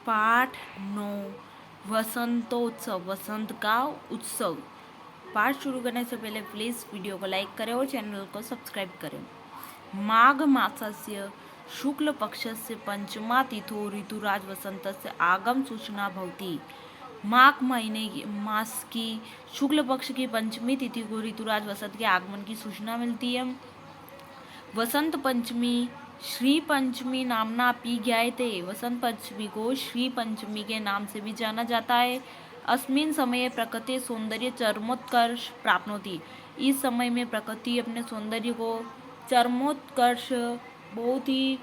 पाठ 9 वसंतोत्सव, वसंत का उत्सव। पाठ शुरू करने से पहले प्लीज़ वीडियो को लाइक करें और चैनल को सब्सक्राइब करें। माघ मासस्य शुक्ल पक्षस्य पंचमा तिथो ऋतुराज वसंतस्य आगम सूचना भवति। माघ महीने मास की शुक्ल पक्ष की पंचमी तिथि को ऋतुराज वसंत के आगमन की सूचना मिलती है। वसंत पंचमी श्री पंचमी नामना अपि ज्ञायते। वसंत पंचमी को श्री पंचमी के नाम से भी जाना जाता है। अस्मिन् समये प्रकृति सौंदर्य चरमोत्कर्ष प्राप्नोति। इस समय में प्रकृति अपने सौंदर्य को चरमोत्कर्ष बहुत ही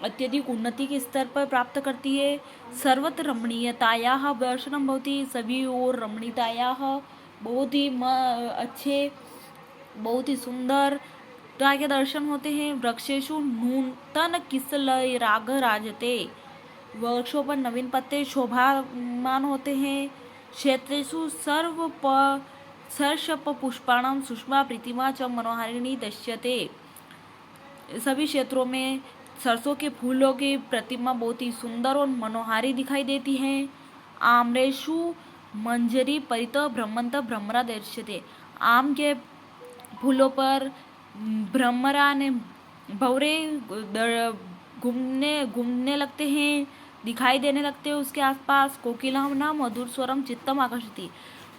अत्यधिक उन्नति के स्तर पर प्राप्त करती है। सर्वत्र रमणीयतायाः दर्शनं भवति। सभी और रमणीयतायाः बहुत ही अच्छे, बहुत ही सुंदर के दर्शन होते हैं। वृक्षेषु नूतन किसलय राग राजते। वृक्षों पर नवीन पत्ते शोभामान होते हैं। क्षेत्रेषु सर्षप पुष्पाणां सुषमा प्रीतिमा च मनोहारिणी दृश्यते। सभी क्षेत्रों में सरसों के फूलों की प्रतिमा बहुत ही सुंदर और मनोहारी दिखाई देती है। आम्रेषु मंजरी परित भ्रमंत भ्रमरा दृश्यते। आम के फूलों पर भ्रमरा ने भंवरे घूमने लगते हैं, दिखाई देने लगते हैं उसके आसपास। कोकिला मधुर स्वरम चित्तम आकर्षित।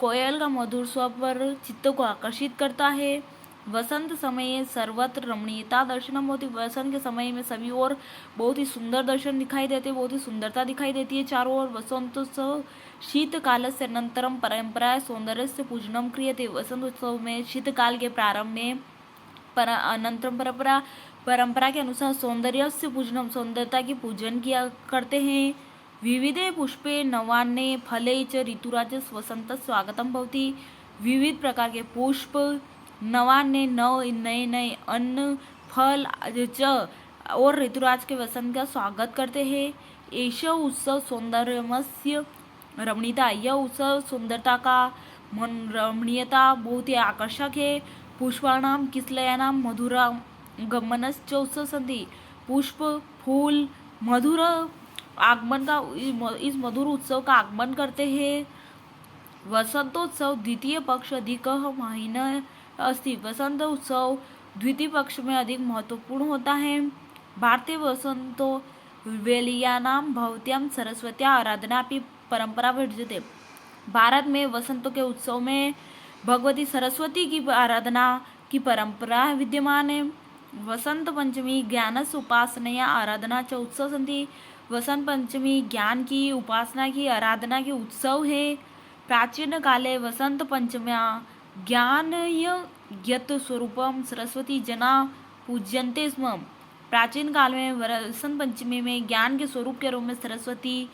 कोयल का मधुर स्वर पर चित्त को आकर्षित करता है। वसंत समय सर्वत्र रमणीयता दर्शनम होती। वसंत के समय में सभी और बहुत ही सुंदर दर्शन दिखाई देते, बहुत ही सुंदरता दिखाई देती है चारों ओर। वसंतोत्सव शीतकाल से अनंतरम परंपरा सौंदर्य से पूजनम क्रियते। वसंत उत्सव में शीतकाल के प्रारंभ में अनंतरम परंपरा के अनुसार सौंदर्य से पूजनम सौंदर्यता की पूजन किया करते हैं। विविधे पुष्पे नवान्ने फले च ऋतुराज वसंत स्वागतम भवति। विविध प्रकार के पुष्प नवान्ने नए नए अन्न फल च और ऋतुराज के वसंत का स्वागत करते हैं। एष उत्सव सौंदर्यमस्य रमणीयता। यह उत्सव सुंदरता का रमणीयता बहुत ही आकर्षक है। पुष्पाणाम किसलयानाम मधुरा गमनश्च उत्सव सन्ति। पुष्प फूल मधुर आगमन का इस मधुर उत्सव का आगमन करते हैं। वसंतोत्सव द्वितीय पक्ष अधिक महीना अस्ति। वसंत उत्सव द्वितीय पक्ष में अधिक महत्वपूर्ण होता है। भारतीय वसंतो वेलियानाम भवत्याम सरस्वत्या आराधना भी परंपरा विद्यते। भारत में वसंत के उत्सव में भगवती सरस्वती की आराधना की परंपरा विद्यमान है। वसंत पंचमी ज्ञानस्य उपासनया आराधना च उत्सव सन्ति। वसंत पंचमी ज्ञान की उपासना की आराधना के उत्सव है। प्राचीन काले वसंत पंचम्या ज्ञान यत स्वरूपम सरस्वती जना पूज्यन्ते स्म। प्राचीन काल में वसंत पंचमी में ज्ञान के स्वरूप के रूप में सरस्वती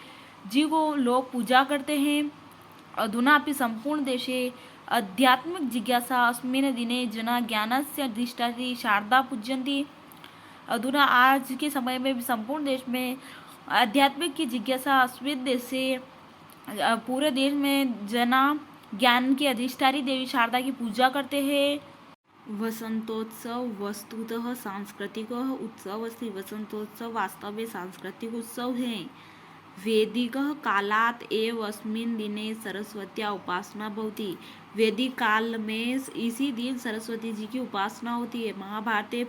जी को लोग पूजा करते हैं। अधुना अपि संपूर्ण देशे आध्यात्मिक जिज्ञासा अस्मिन् दिने जना ज्ञानस्य अधिष्ठात्री शारदा पूज्यन्ति। अधुना आज के समय में भी संपूर्ण देश में आध्यात्मिक की जिज्ञासा अस्मिन् देशे पूरे देश में जना ज्ञान की अधिष्ठात्री देवी शारदा की पूजा करते हैं। वसंतोत्सव वस्तुतः सांस्कृतिक उत्सव अस्ति। वसंतोत्सव वास्तव में सांस्कृतिक उत्सव है। वैदिक कालात एव अस्मिन् दिने सरस्वत्या उपासना भवति। वैदिक काल में इसी दिन सरस्वती जी की उपासना होती है। महाभारते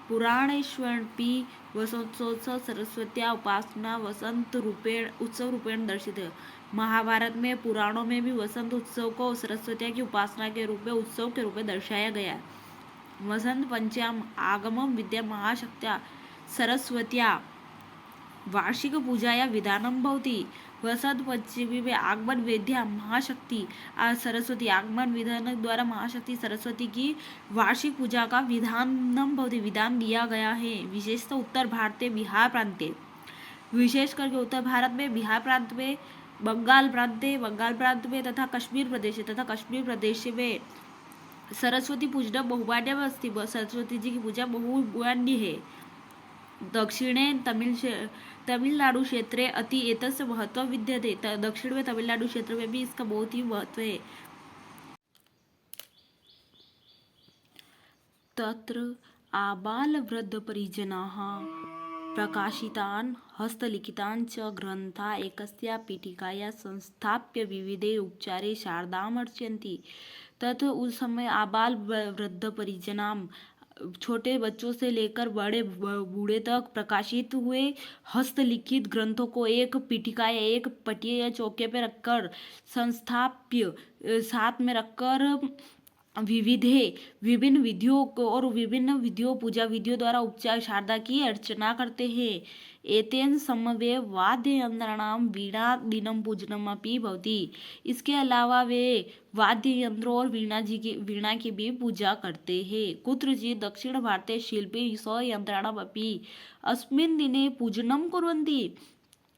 पुराणेष्वपि वसंतोत्सव सरस्वत्या उपासना वसंत रूपेण उत्सव रूपेण दर्शित है। महाभारत में पुराणों में भी वसंत उत्सव को सरस्वती की उपासना के रूप में उत्सव के रूप में दर्शाया गया है। वसंत पंचम आगमम विद्या महाशक्त्या सरस्वत्या वार्षिक पूजाया विधानम भवति। वसंत पंचमी में आगमन विद्या महाशक्ति सरस्वती आगमन विधान द्वारा महाशक्ति सरस्वती की वार्षिक पूजा का विधानम भवति विधान दिया गया है। विशेषतः उत्तर भारतीय बिहार प्रांत्य, विशेष करके उत्तर भारत में बिहार प्रांत में बंगाल प्रांत में तथा कश्मीर प्रदेश में सरस्वती पूजन बहुवार्य अस्ति। सरस्वती जी की पूजा बहुवार्य है। दक्षिणे तमिलनाडु क्षेत्रे अति एतस्य महत्व विद्यते। दक्षिण में तमिलनाडु क्षेत्र में भी इसका बहुत ही महत्व है। तत्र आबाल वृद्ध परिजनाः प्रकाशितान् हस्तलिखितान् च ग्रन्था एकस्या पीठिकाया संस्थाप्य विविधे उपचारे शारदाम् अर्चयन्ति। तथा उस समय आबाल वृद्ध परिजनाम, छोटे बच्चों से लेकर बड़े बूढ़े तक प्रकाशित हुए हस्तलिखित ग्रंथों को एक पीठिका या एक पटिया या चौके पे रखकर संस्थाप्य साथ में रखकर विभिन्न विधियों को और विभिन्न विधियों पूजा विधियों द्वारा उपचार शारदा की अर्चना करते हैं। एतेन समवे वाद्य यंत्राणाम वीणा दिनम पूजनम अपि भवति। इसके अलावा वे वाद्य यंत्रों और वीणा की भी पूजा करते हैं। कुत्रचित् दक्षिण भारते शिल्पी स्वयंत्राणाम अपि अस्मिन् दिने पूजनम कुर्वन्ति।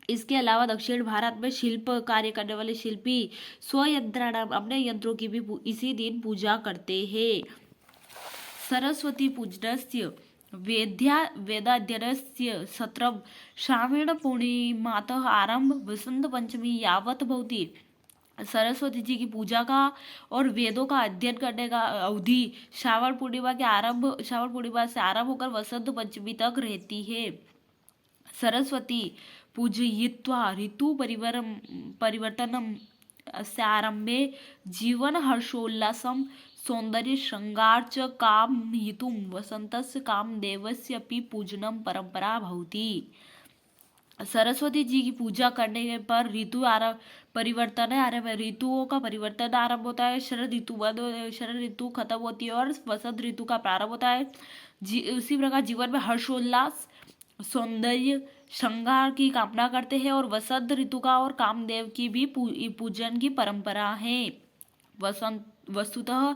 इसके अलावा दक्षिण भारत में शिल्प कार्य करने वाले शिल्पी स्वयंत्राणाम अपने यंत्रों की भी इसी दिन पूजा करते हैं। सरस्वती पूजनस्य वेदाध्ययनस्य सत्रम श्रावण पूर्णिमातः आरंभ वसंत पंचमी यावत भवति। सरस्वती जी की पूजा का और वेदों का अध्ययन करने का अवधि श्रावण पूर्णिमा से आरंभ होकर वसंत पंचमी तक रहती है। सरस्वती पूजयित्वा ऋतु परिवर्तनम से आरंभे जीवन हर्षोल्लासम सौंदर्य श्रृंगार च काम हेतुम वसंतस्य कामदेवस्य अपि पूजनम परंपरा भवति। सरस्वती जी की पूजा करने पर ऋतुओं का परिवर्तन आरंभ होता है। शरद ऋतु खत्म होती है और वसंत ऋतु का प्रारंभ होता है। उसी प्रकार जीवन में हर्षोल्लास सौंदर्य श्रृंगार की कामना करते हैं और वसंत ऋतु का और कामदेव की भी पूजन की परंपरा है। वस्तुतः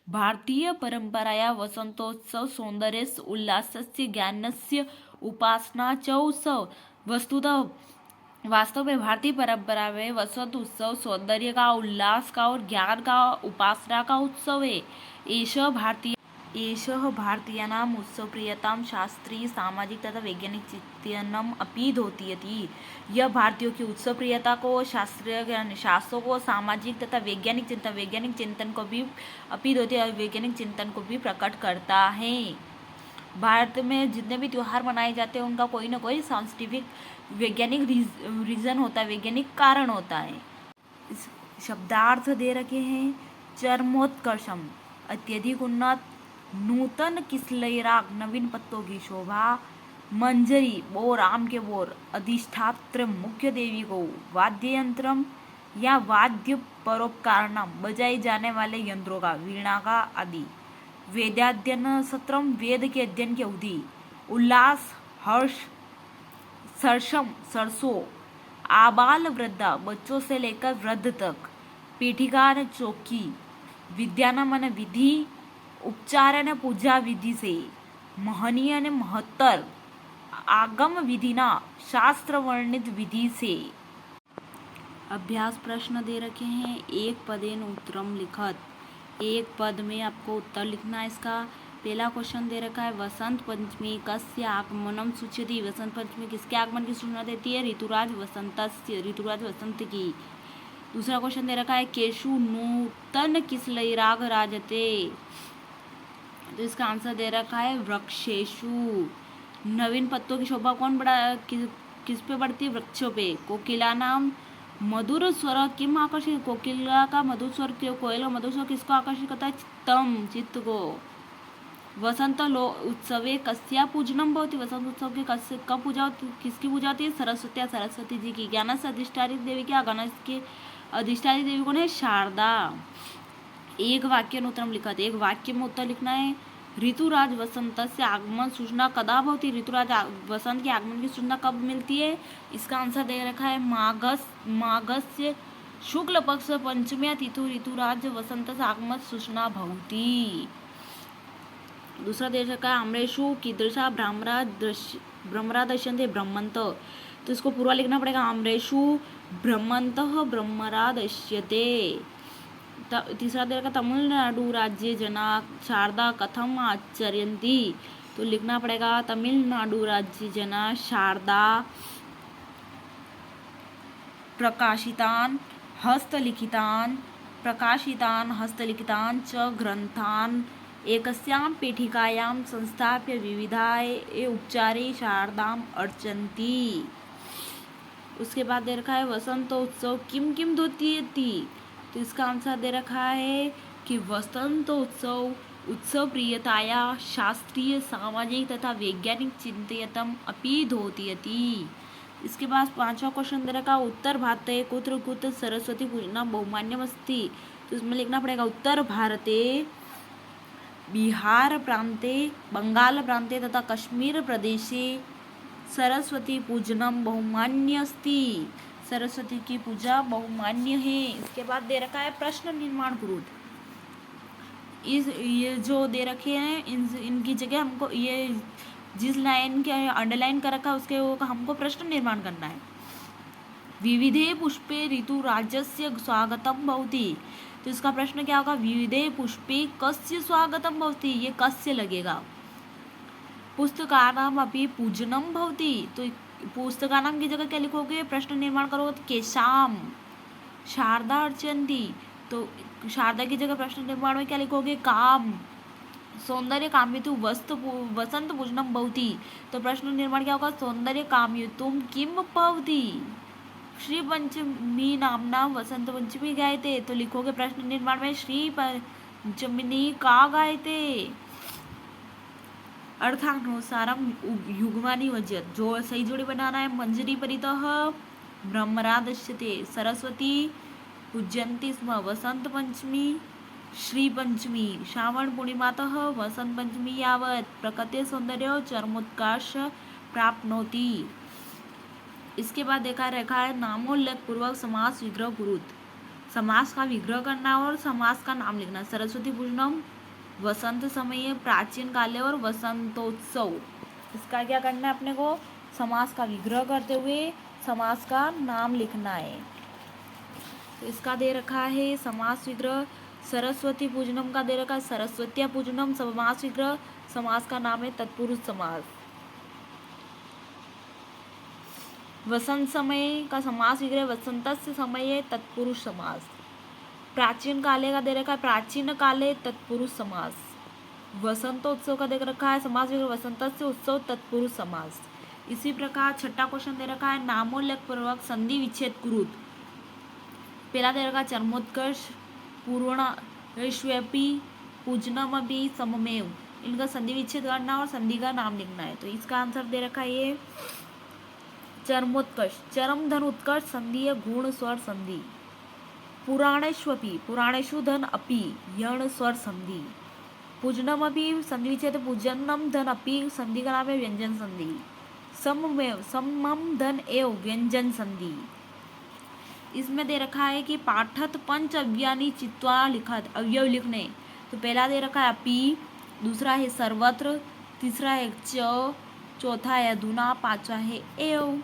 भारतीय परंपराया वसंतोत्सव सौंदर्य उल्लासस्य ज्ञानस्य उपासना च उत्सव। वास्तव में भारतीय परंपरा में वसंत उत्सव सौंदर्य का, उल्लास का और ज्ञान का उपासना का उत्सव है। एषः भारतीयानाम् उत्सवप्रियतां शास्त्रीय सामाजिक तथा वैज्ञानिक चिंतनम अपि द्योतयति। यह भारतीयों की उत्सवप्रियता को, शास्त्रों को, सामाजिक तथा वैज्ञानिक चिंतन को भी वैज्ञानिक चिंतन को भी प्रकट करता है। भारत में जितने भी त्योहार मनाए जाते हैं उनका कोई ना कोई साइंटिफिक वैज्ञानिक रीजन होता है, वैज्ञानिक कारण होता है। शब्दार्थ दे रखे हैं। चरमोत्कर्षम अत्यधिक उन्नत, नूतन किसलयराग नवीन पत्तों की शोभा, मंजरी बोर आम के बोर, अधिष्ठात्र मुख्य देवी को, वाद्य यंत्रम या वाद्य परोपकारणम बजाई जाने वाले यंत्रों का, वीणा का आदि। वेदाध्ययन सत्रम वेद के अध्ययन की अवधि, उल्लास हर्ष सरसों आबाल वृद्धा बच्चों से लेकर वृद्ध तक, पीठिका ने चौकी, विद्याना मन विधि, उपचार ने पूजा विधि से, महनीय ने महत्तर, आगम विधिना शास्त्र वर्णित विधि से। अभ्यास प्रश्न दे रखे हैं। एक पदेन उत्तरम लिखत। एक पद में आपको उत्तर लिखना है इसका। पहला क्वेश्चन दे रखा है वसंत पंचमी कस्य आगमनम सूचयति। वसंत पंचमी किसके आगमन की सूचना देती है? ऋतुराज वसंत की। दूसरा क्वेश्चन दे रखा है केशु नूतन किसलयराग राजते। तो इसका आंसर दे रखा है वृक्षेशु। नवीन पत्तों की शोभा किस पे बढ़ती है? वृक्षों पे। कोकिला नाम मधुर स्वर किम आकर्षित। कोकिला का मधुर स्वर, कोयल का मधुर स्वर किसको आकर्षित करता है? चित्त को। वसंत उत्सवे कस्या पूजनम भवति। वसंत उत्सव की कब पूजा होती, किसकी पूजा होती है? सरस्वती जी की। ज्ञान से अधिष्ठात्री देवी क्या? गणेश की अधिष्ठात्री देवी कौन है? शारदा। एक वाक्य उत्तरम लिखा था। एक वाक्य में उत्तर लिखना है। ऋतुराज वसंत से आगमन सूचना कदा भवति। ऋतुराज वसंत के आगमन की सूचना कब मिलती है? इसका आंसर दे रखा है माघस्य शुक्ल पक्ष पंचम्या तिथि ऋतुराज वसंत से आगमन सूचना भवति। दूसरा दे रखा है आम्रेशु कीदृशा भ्रमरा दृश्यन्ते ब्रह्मंत। तो इसको पूरा लिखना पड़ेगा। आम्रेशु ब्रह्मंतः भ्रमरा दृश्यते। तीसरा दे रखा तमिलनाडु राज्य जना शारदा कथम आचर्यन्ति। तो लिखना पड़ेगा तमिलनाडु राज्य जना शारदा प्रकाशितान हस्तलिखितान च ग्रंथान एकस्यां पेटिकायां संस्थाप्य विविधाय उपचारे शारदाम अर्चन्ति। उसके बाद दे रखा है वसंतोत्सव किम किम द्योतयति। तो इसका आंसर दे रखा है कि वसंतोत्सव उत्सव प्रियताया शास्त्रीय सामाजिक तथा वैज्ञानिक चिंतयतम अपि द्योतयति। इसके बाद पांचवा क्वेश्चन दे रखा उत्तर भारते कुत्र कुत्र सरस्वती पूजना बहुमान्यमस्ति। तो इसमें लिखना पड़ेगा उत्तर भारते बिहार प्रांते बंगाल प्रांते तथा कश्मीर प्रदेशे सरस्वती पूजनम बहुमान्य अस्ति। सरस्वती की पूजा बहुमान्य है। इसके बाद दे रखा है प्रश्न निर्माण करो। ये जो दे रखे हैं इनकी जगह हमको ये जिस लाइन के अंडरलाइन कर रखा है उसके हमको प्रश्न निर्माण करना है। विविधे पुष्पे ऋतु राज्यस्य स्वागतम भवति। तो इसका प्रश्न क्या होगा, विविधे पुष्पे कस्य स्वागतम भवति, ये कस्य लगेगा। पुस्तकानाम अपि पूजनम भवति। तो पुस्तकानाम की जगह क्या लिखोगे, प्रश्न निर्माण करोगे तो केशाम शारदा अर्चन्ति। तो शारदा की जगह प्रश्न निर्माण में क्या लिखोगे, काम सौंदर्य कामयतु वसंत पूजनम भवति। तो प्रश्न निर्माण क्या होगा, सौंदर्य कामयतुम किम भवति। श्री पंचमी नामना वसंत पंचमी गायते। तो लिखोगे प्रश्न निर्माण में श्री पंचमी का गायते। अर्थानुसारम युग्मानि वज्यत। जो सही जोड़ी बनाना है। मंजरी परितः ब्रह्मरादश्यते सरस्वती पूज्यन्ति स्म वसंत पंचमी श्री पंचमी श्रावण पूर्णिमातः वसंत पंचमी यावत् प्रकृति सौंदर्य चरमोत्कर्ष प्राप्नोति। इसके बाद देखा रखा है नामोल्लेख पूर्वक समास विग्रह कुरुत। समास का विग्रह करना और समास का नाम लिखना। सरस्वती पूजनम वसंत समय प्राचीन काले और वसंतोत्सव। इसका क्या करना है अपने को, समास का विग्रह करते हुए समास का नाम लिखना है। तो इसका दे रखा है समास विग्रह। सरस्वती पूजनम का दे रखा है सरस्वत्या पूजनम समास विग्रह। समास का नाम है तत्पुरुष समास। वसंत समय का समास विग्रह वसंतस्य समय तत्पुरुष समास। प्राचीन काले का दे रखा है प्राचीन काले तत्पुरुष समास। वसंतोत्सव का दे रखा है समास विग्रह वसंतस्य उत्सव तत्पुरुष समास। इसी प्रकार छठा क्वेश्चन दे रखा है नामोल्लेख पूर्वक संधि विच्छेद कुरुत। पहला दे रखा चरमोत्कर्ष पूर्णेष्वपि पूजनमपि सममेव। इनका संधि विच्छेद करना और संधि का नाम लिखना है। तो इसका आंसर दे रखा है ये चरमोत्कर्ष। चरम धन उत्कर्ष संधि है गुण स्वर संधि। पुराणेष्वपि पुराणेषु धन अपि यण स्वर संधि। पूजनमपि संधि विच्छेद पूजनम धन अपि संधि का नाम है व्यंजन संधि। सममेव समम धन एव व्यंजन संधि। इसमें दे रखा है कि पाठत पंच अव्यानी चित्वा लिखत अवयव लिखने। तो पहला दे रखा है अपि, दूसरा है सर्वत्र, तीसरा है च, चौथा है अधुना, पांचवा है एव।